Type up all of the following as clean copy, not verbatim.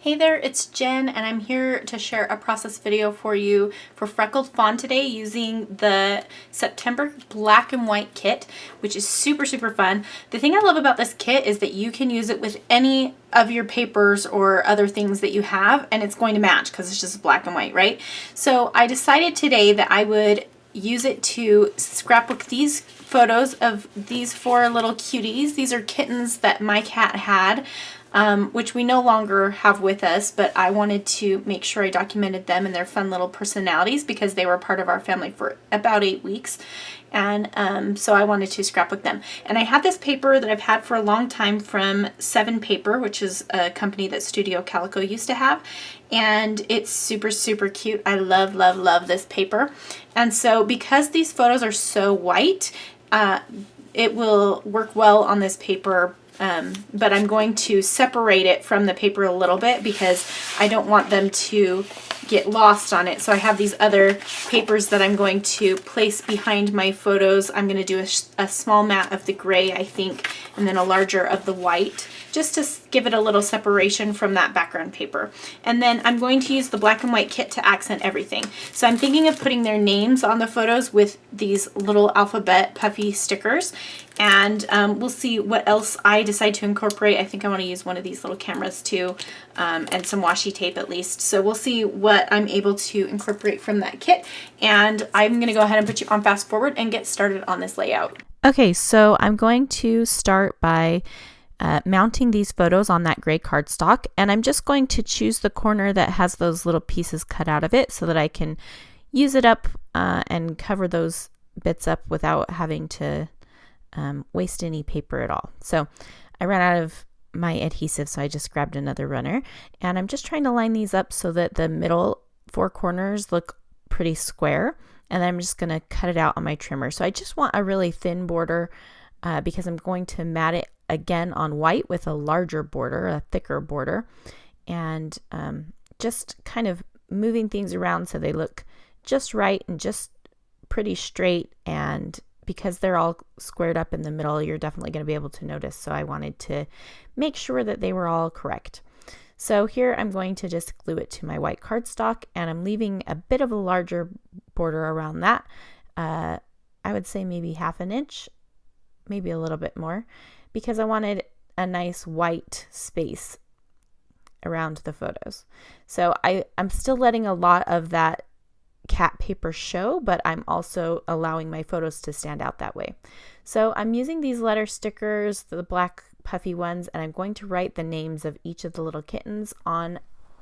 Hey there, it's Jen, and I'm here to share a process video for you for Freckled Fawn today using the September black and white kit, which is super fun. The thing I love about this kit is that you can use it with any of your papers or other things that you have, and it's going to match because it's just black and white, right? So I decided today that I would use it to scrapbook these photos of these four little cuties. These are kittens that my cat had. Which we no longer have with us, but I wanted to make sure I documented them and their fun little personalities because they were part of our family for about 8 weeks. And so I wanted to scrapbook them. And I had this paper that I've had for a long time from 7 Paper, which is a company that Studio Calico used to have. And it's super cute. I love this paper. And so because these photos are so white, it will work well on this paper. But I'm going to separate it from the paper a little bit because I don't want them to get lost on it. So I have these other papers that I'm going to place behind my photos. I'm going to do a small mat of the gray, I think, and then a larger of the white, just to give it a little separation from that background paper. And then I'm going to use the black and white kit to accent everything. So I'm thinking of putting their names on the photos with these little alphabet puffy stickers. And we'll see what else I decide to incorporate. I think I want to use one of these little cameras too, and some washi tape at least. So we'll see what I'm able to incorporate from that kit. And I'm going to go ahead and put you on fast forward and get started on this layout. Okay, so I'm going to start by mounting these photos on that gray cardstock, and I'm just going to choose the corner that has those little pieces cut out of it so that I can use it up and cover those bits up without having to waste any paper at all. So I ran out of my adhesive, so I just grabbed another runner, and I'm just trying to line these up so that the middle 4 corners look pretty square, and then I'm just going to cut it out on my trimmer. So I just want a really thin border because I'm going to mat it again on white with a larger border, a thicker border, and just kind of moving things around so they look just right and just pretty straight. And because they're all squared up in the middle, you're definitely going to be able to notice. So I wanted to make sure that they were all correct. So here I'm going to just glue it to my white cardstock, and I'm leaving a bit of a larger border around that. I would say maybe 1/2 inch, maybe a little bit more, because I wanted a nice white space around the photos. So I'm still letting a lot of that cat paper show, but I'm also allowing my photos to stand out that way. So I'm using these letter stickers, the black puffy ones, and I'm going to write the names of each of the little kittens on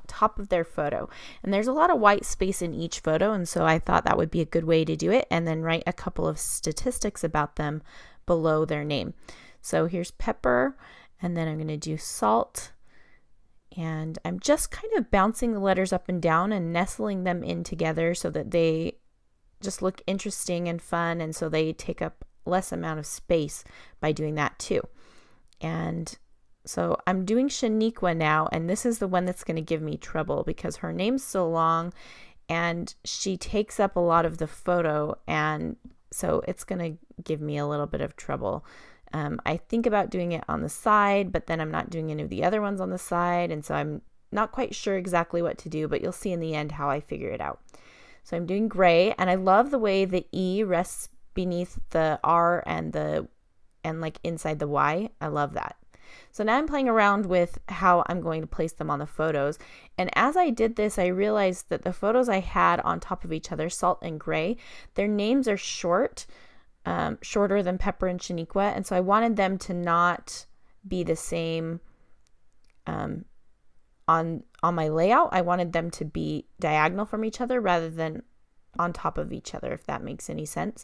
top of their photo. And there's a lot of white space in each photo, and so I thought that would be a good way to do it, and then write a couple of statistics about them below their name. So here's Pepper, and then I'm going to do Salt. And I'm just kind of bouncing the letters up and down and nestling them in together so that they just look interesting and fun, and so they take up less amount of space by doing that too. And so I'm doing Shaniqua now, and this is the one that's going to give me trouble because her name's so long and she takes up a lot of the photo, and so it's going to give me a little bit of trouble. I think about doing it on the side, but then I'm not doing any of the other ones on the side, and so I'm not quite sure exactly what to do, but you'll see in the end how I figure it out. So I'm doing gray, and I love the way the E rests beneath the R and like inside the Y. I love that. So now I'm playing around with how I'm going to place them on the photos, and as I did this, I realized that the photos I had on top of each other, Salt and Gray, their names are shorter than Pepper and Shaniqua, and so I wanted them to not be the same on my layout. I wanted them to be diagonal from each other rather than on top of each other, if that makes any sense.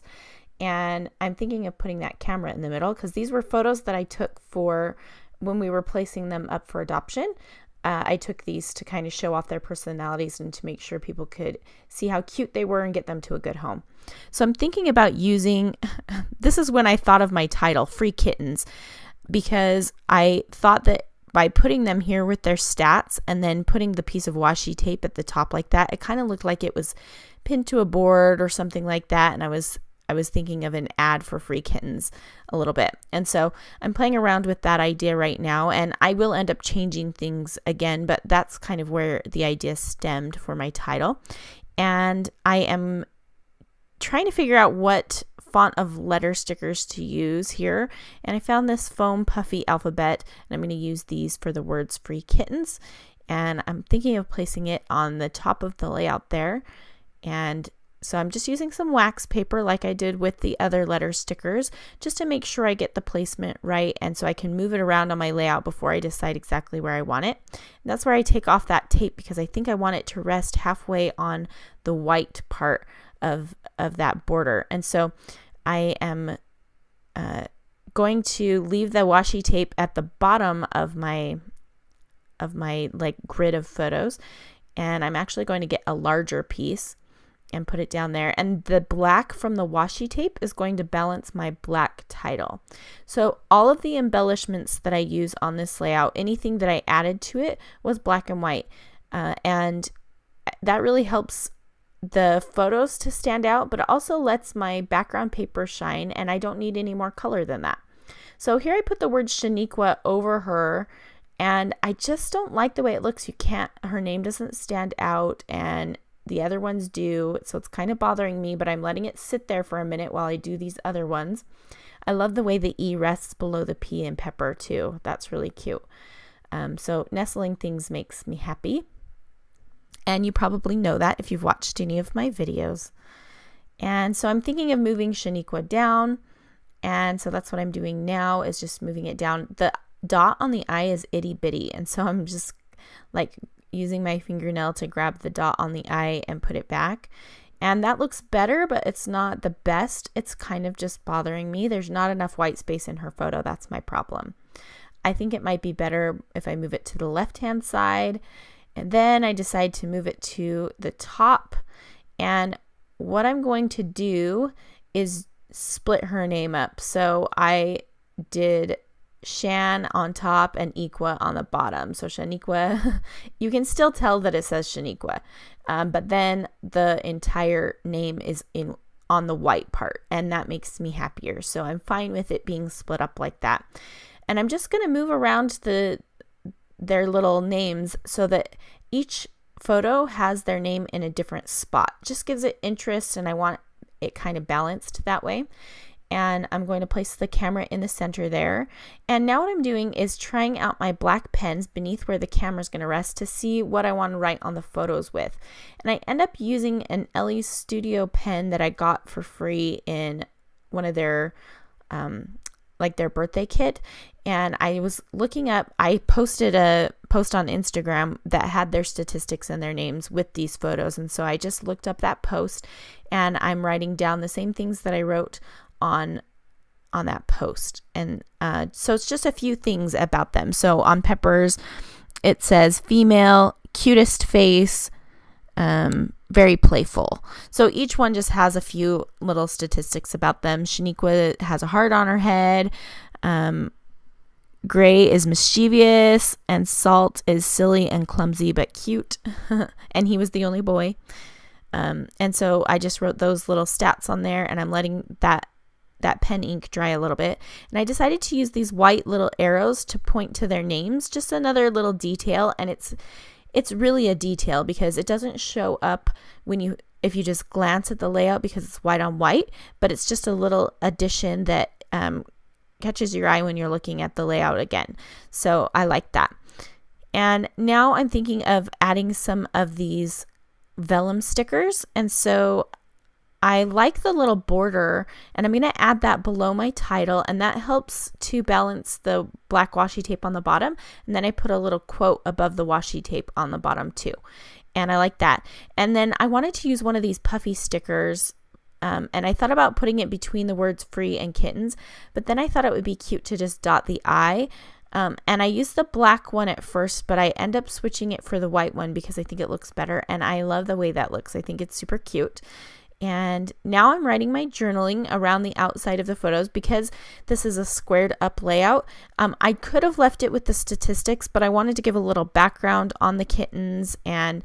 And I'm thinking of putting that camera in the middle because these were photos that I took for when we were placing them up for adoption. I took these to kind of show off their personalities and to make sure people could see how cute they were and get them to a good home. So I'm thinking about using, this is when I thought of my title, Free Kittens, because I thought that by putting them here with their stats and then putting the piece of washi tape at the top like that, it kind of looked like it was pinned to a board or something like that. And I was I was thinking of an ad for free kittens a little bit. And so I'm playing around with that idea right now, and I will end up changing things again, but that's kind of where the idea stemmed for my title. And I am trying to figure out what font of letter stickers to use here, and I found this foam puffy alphabet, and I'm going to use these for the words free kittens. And I'm thinking of placing it on the top of the layout there. And so I'm just using some wax paper like I did with the other letter stickers, just to make sure I get the placement right, and so I can move it around on my layout before I decide exactly where I want it. And that's where I take off that tape, because I think I want it to rest halfway on the white part of that border. And so I am going to leave the washi tape at the bottom of my like grid of photos, and I'm actually going to get a larger piece and put it down there, and the black from the washi tape is going to balance my black title. So all of the embellishments that I use on this layout, anything that I added to it, was black and white, and that really helps the photos to stand out, but it also lets my background paper shine, and I don't need any more color than that. So here I put the word Shaniqua over her, and I just don't like the way it looks. Her name doesn't stand out, and the other ones do, so it's kind of bothering me, but I'm letting it sit there for a minute while I do these other ones. I love the way the E rests below the P in Pepper too. That's really cute. So nestling things makes me happy. And you probably know that if you've watched any of my videos. And so I'm thinking of moving Shaniqua down. And so that's what I'm doing now, is just moving it down. The dot on the I is itty bitty. And so I'm just like using my fingernail to grab the dot on the I and put it back. And that looks better, but it's not the best. It's kind of just bothering me. There's not enough white space in her photo. That's my problem. I think it might be better if I move it to the left-hand side. And then I decide to move it to the top. And what I'm going to do is split her name up. So I did Shan on top and Iqua on the bottom. So Shaniqua, you can still tell that it says Shaniqua, but then the entire name is on the white part, and that makes me happier. So I'm fine with it being split up like that. And I'm just going to move around their little names so that each photo has their name in a different spot. Just gives it interest, and I want it kind of balanced that way. And I'm going to place the camera in the center there. And now what I'm doing is trying out my black pens beneath where the camera is going to rest to see what I want to write on the photos with. And I end up using an Ellie's Studio pen that I got for free in one of their their birthday kit. And I was looking up, I posted a post on Instagram that had their statistics and their names with these photos. And so I just looked up that post, and I'm writing down the same things that I wrote on that post. And so it's just a few things about them. So on Pepper's, it says female, cutest face, very playful. So each one just has a few little statistics about them. Shaniqua has a heart on her head. Gray is mischievous, and Salt is silly and clumsy but cute. And he was the only boy. And so I just wrote those little stats on there, and I'm letting that pen ink dry a little bit. And I decided to use these white little arrows to point to their names, just another little detail. And it's really a detail because it doesn't show up if you just glance at the layout because it's white on white, but it's just a little addition that catches your eye when you're looking at the layout again. So I like that. And now I'm thinking of adding some of these vellum stickers. And so I like the little border, and I'm going to add that below my title, and that helps to balance the black washi tape on the bottom. And then I put a little quote above the washi tape on the bottom too. And I like that. And then I wanted to use one of these puffy stickers, and I thought about putting it between the words free and kittens, but then I thought it would be cute to just dot the I. And I used the black one at first, but I end up switching it for the white one because I think it looks better, and I love the way that looks. I think it's super cute. And now I'm writing my journaling around the outside of the photos because this is a squared up layout. I could have left it with the statistics, but I wanted to give a little background on the kittens. And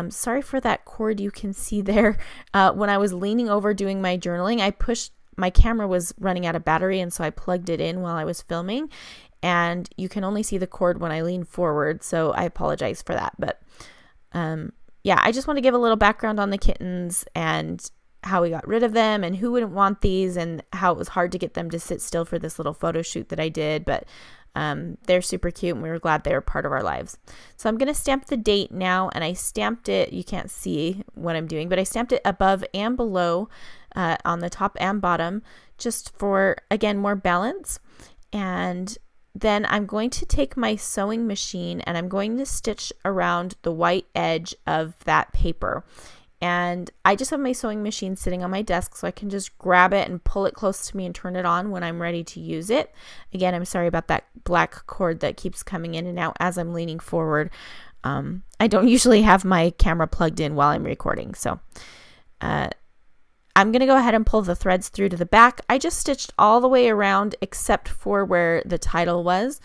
sorry for that cord you can see there. When I was leaning over doing my journaling, I pushed my camera was running out of battery, and so I plugged it in while I was filming, and you can only see the cord when I lean forward, so I apologize for that. But yeah, I just want to give a little background on the kittens and how we got rid of them and who wouldn't want these, and how it was hard to get them to sit still for this little photo shoot that I did. But they're super cute, and we were glad they were part of our lives. So I'm going to stamp the date now, and I stamped it, you can't see what I'm doing, but I stamped it above and below on the top and bottom, just for, again, more balance. And then I'm going to take my sewing machine and I'm going to stitch around the white edge of that paper. And I just have my sewing machine sitting on my desk, so I can just grab it and pull it close to me and turn it on when I'm ready to use it. Again, I'm sorry about that black cord that keeps coming in and out as I'm leaning forward. I don't usually have my camera plugged in while I'm recording, so I'm going to go ahead and pull the threads through to the back. I just stitched all the way around except for where the title was.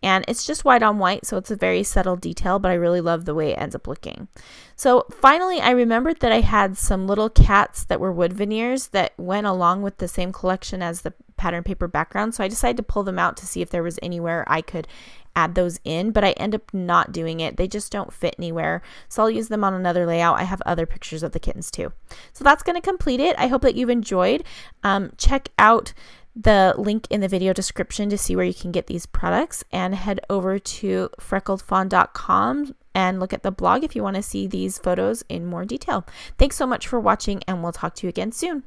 And it's just white on white, so it's a very subtle detail, but I really love the way it ends up looking. So finally, I remembered that I had some little cats that were wood veneers that went along with the same collection as the pattern paper background. So I decided to pull them out to see if there was anywhere I could add those in, but I end up not doing it. They just don't fit anywhere. So I'll use them on another layout. I have other pictures of the kittens too. So that's going to complete it. I hope that you've enjoyed. Check out the link in the video description to see where you can get these products, and head over to freckledfawn.com and look at the blog if you want to see these photos in more detail. Thanks so much for watching, and we'll talk to you again soon.